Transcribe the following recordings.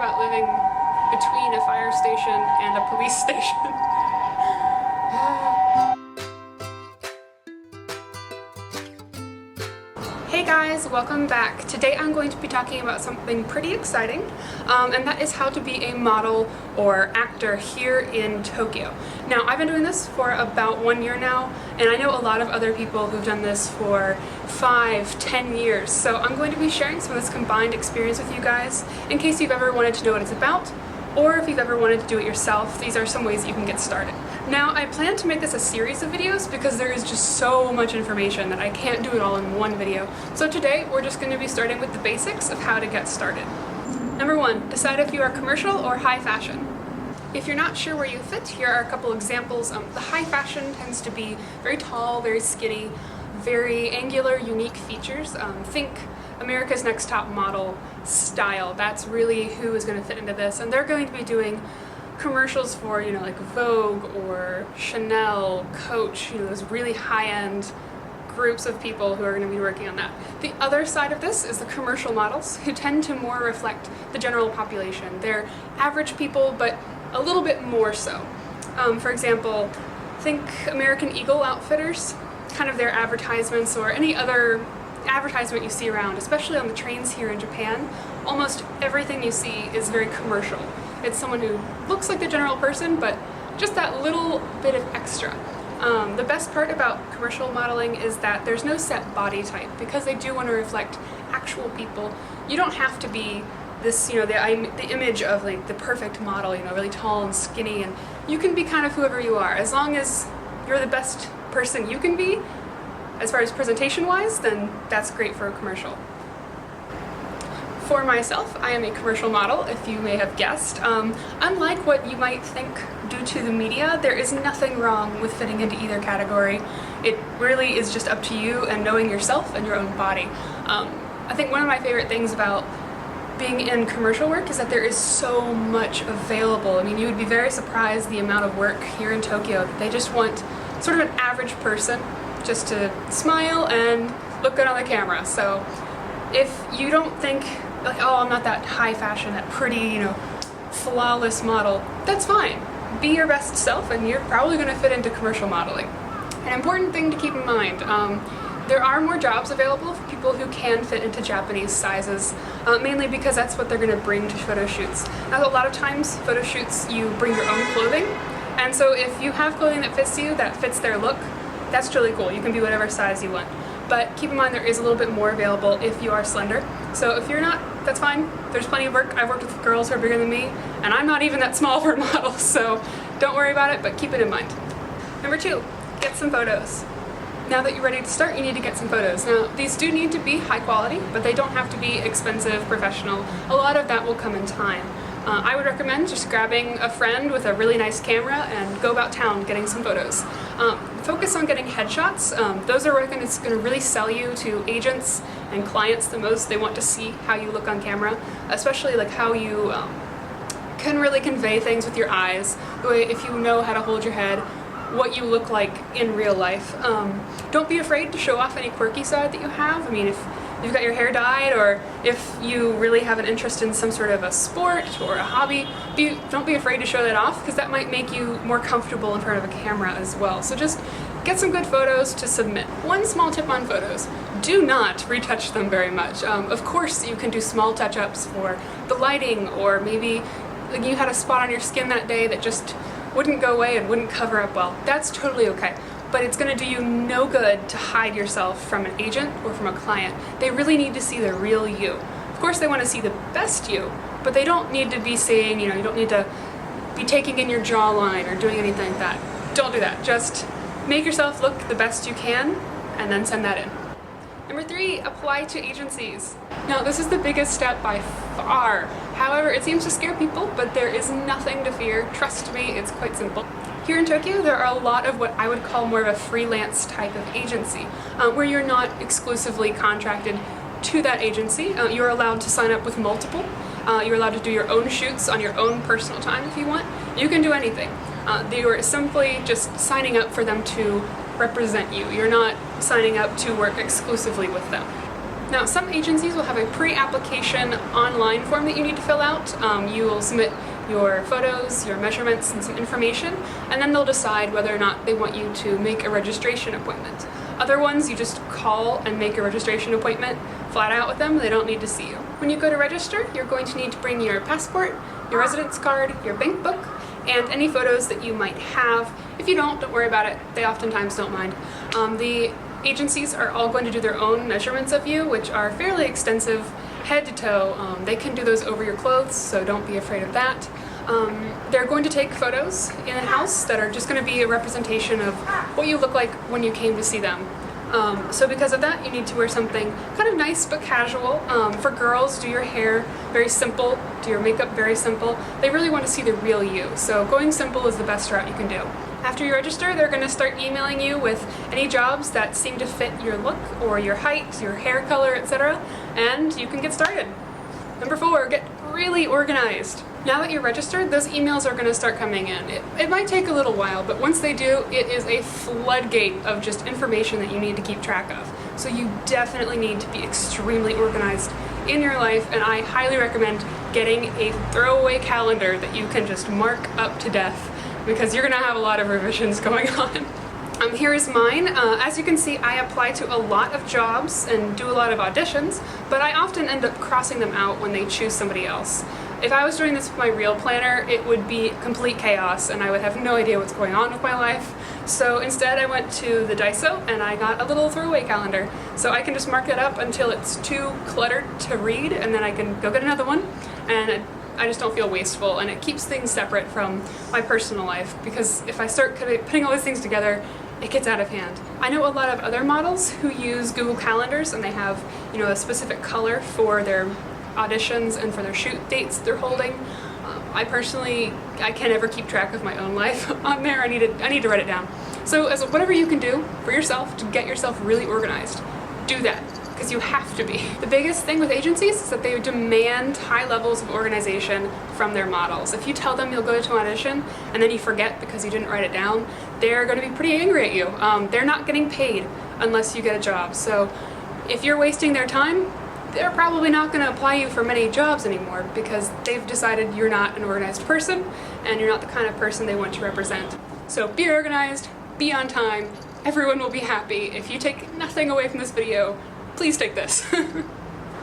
about living between a fire station and a police station. Hey guys, welcome back. Today I'm going to be talking about something pretty exciting, and that is how to be a model or actor here in Tokyo. Now, I've been doing this for about 1 year now, and I know a lot of other people who've done this for 5, 10 years, so I'm going to be sharing some of this combined experience with you guys in case you've ever wanted to know what it's about, or if you've ever wanted to do it yourself. These are some ways that you can get started. Now, I plan to make this a series of videos because there is just so much information that I can't do it all in one video. So today, we're just going to be starting with the basics of how to get started. Number 1, decide if you are commercial or high fashion. If you're not sure where you fit, here are a couple examples. The high fashion tends to be very tall, very skinny, very angular, unique features. Think America's Next Top Model style. That's really who is going to fit into this, and they're going to be doing commercials for, like Vogue or Chanel, Coach, those really high-end groups of people who are going to be working on that. The other side of this is the commercial models, who tend to more reflect the general population. They're average people, but a little bit more so. For example, think American Eagle outfitters, kind of their advertisements or any other advertisement you see around, especially on the trains here in Japan. Almost everything you see is very commercial. It's someone who looks like the general person, but just that little bit of extra. The best part about commercial modeling is that there's no set body type, because they do want to reflect actual people. You don't have to be this, the image of like the perfect model, really tall and skinny, and you can be kind of whoever you are. As long as you're the best person you can be, as far as presentation-wise, then that's great for a commercial. For myself, I am a commercial model, if you may have guessed. Unlike what you might think due to the media, there is nothing wrong with fitting into either category. It really is just up to you and knowing yourself and your own body. I think one of my favorite things about being in commercial work is that there is so much available. I mean, you would be very surprised the amount of work here in Tokyo. They just want sort of an average person just to smile and look good on the camera. So if you don't think, like, oh, I'm not that high fashion, that pretty, flawless model, that's fine. Be your best self and you're probably going to fit into commercial modeling. An important thing to keep in mind, there are more jobs available for people who can fit into Japanese sizes, mainly because that's what they're going to bring to photo shoots. Now, a lot of times, photo shoots, you bring your own clothing, and so if you have clothing that fits you, that fits their look, that's really cool. You can be whatever size you want. But keep in mind there is a little bit more available if you are slender. So if you're not, that's fine. There's plenty of work. I've worked with girls who are bigger than me, and I'm not even that small for a model, so don't worry about it, but keep it in mind. Number 2, get some photos. Now that you're ready to start, you need to get some photos. Now, these do need to be high quality, but they don't have to be expensive, professional. A lot of that will come in time. I would recommend just grabbing a friend with a really nice camera and go about town getting some photos. Focus on getting headshots. Those are what it's going to really sell you to agents and clients the most. They want to see how you look on camera, especially like how you can really convey things with your eyes, if you know how to hold your head, what you look like in real life. Don't be afraid to show off any quirky side that you have. I mean, if you've got your hair dyed, or if you really have an interest in some sort of a sport or a hobby, don't be afraid to show that off, because that might make you more comfortable in front of a camera as well. So just get some good photos to submit. One small tip on photos: do not retouch them very much. Of course, you can do small touch-ups for the lighting, or maybe like you had a spot on your skin that day that just wouldn't go away and wouldn't cover up well. That's totally okay. But it's going to do you no good to hide yourself from an agent or from a client. They really need to see the real you. Of course, they want to see the best you, but they don't need to be saying, you don't need to be taking in your jawline or doing anything like that. Don't do that. Just make yourself look the best you can and then send that in. Number 3, apply to agencies. Now, this is the biggest step by far. However, it seems to scare people, but there is nothing to fear. Trust me, it's quite simple. Here in Tokyo, there are a lot of what I would call more of a freelance type of agency, where you're not exclusively contracted to that agency. You're allowed to sign up with multiple. You're allowed to do your own shoots on your own personal time if you want. You can do anything. You're simply just signing up for them to represent you. You're not signing up to work exclusively with them. Now, some agencies will have a pre-application online form that you need to fill out. You will submit your photos, your measurements, and some information, and then they'll decide whether or not they want you to make a registration appointment. Other ones, you just call and make a registration appointment flat out with them. They don't need to see you. When you go to register, you're going to need to bring your passport, your residence card, your bank book, and any photos that you might have. If you don't worry about it. They oftentimes don't mind. The agencies are all going to do their own measurements of you, which are fairly extensive, head to toe. They can do those over your clothes, so don't be afraid of that. They're going to take photos in the house that are just going to be a representation of what you look like when you came to see them. So because of that, you need to wear something kind of nice but casual. For girls, do your hair very simple, do your makeup very simple. They really want to see the real you, so going simple is the best route you can do. After you register, they're going to start emailing you with any jobs that seem to fit your look or your height, your hair color, etc. And you can get started. Number 4, get really organized. Now that you're registered, those emails are going to start coming in. It might take a little while, but once they do, it is a floodgate of just information that you need to keep track of. So you definitely need to be extremely organized in your life, and I highly recommend getting a throwaway calendar that you can just mark up to death, because you're going to have a lot of revisions going on. Here is mine. As you can see, I apply to a lot of jobs and do a lot of auditions, but I often end up crossing them out when they choose somebody else. If I was doing this with my real planner, it would be complete chaos and I would have no idea what's going on with my life. So instead I went to the Daiso and I got a little throwaway calendar. So I can just mark it up until it's too cluttered to read, and then I can go get another one, and I just don't feel wasteful, and it keeps things separate from my personal life, because if I start putting all these things together, it gets out of hand. I know a lot of other models who use Google Calendars, and they have, a specific color for their auditions and for their shoot dates they're holding. I can't ever keep track of my own life on there. I need to write it down. So whatever you can do for yourself to get yourself really organized, do that, because you have to be. The biggest thing with agencies is that they demand high levels of organization from their models. If you tell them you'll go to an audition and then you forget because you didn't write it down, they're going to be pretty angry at you. They're not getting paid unless you get a job. So if you're wasting their time, they're probably not going to apply you for many jobs anymore, because they've decided you're not an organized person and you're not the kind of person they want to represent. So be organized, be on time, everyone will be happy. If you take nothing away from this video, please take this.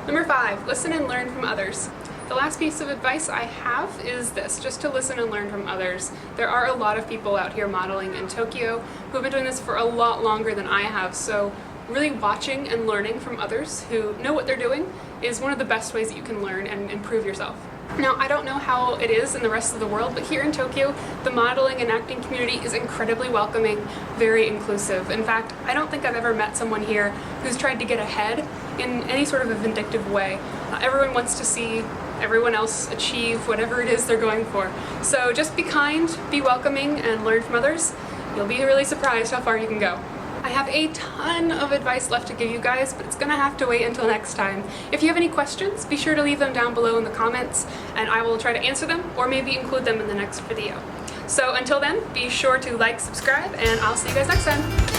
Number 5, listen and learn from others. The last piece of advice I have is this, just to listen and learn from others. There are a lot of people out here modeling in Tokyo who have been doing this for a lot longer than I have, so really watching and learning from others who know what they're doing is one of the best ways that you can learn and improve yourself. Now, I don't know how it is in the rest of the world, but here in Tokyo, the modeling and acting community is incredibly welcoming, very inclusive. In fact, I don't think I've ever met someone here who's tried to get ahead in any sort of a vindictive way. Everyone wants to see everyone else achieve whatever it is they're going for. So just be kind, be welcoming, and learn from others. You'll be really surprised how far you can go. I have a ton of advice left to give you guys, but it's gonna have to wait until next time. If you have any questions, be sure to leave them down below in the comments, and I will try to answer them or maybe include them in the next video. So until then, be sure to like, subscribe, and I'll see you guys next time.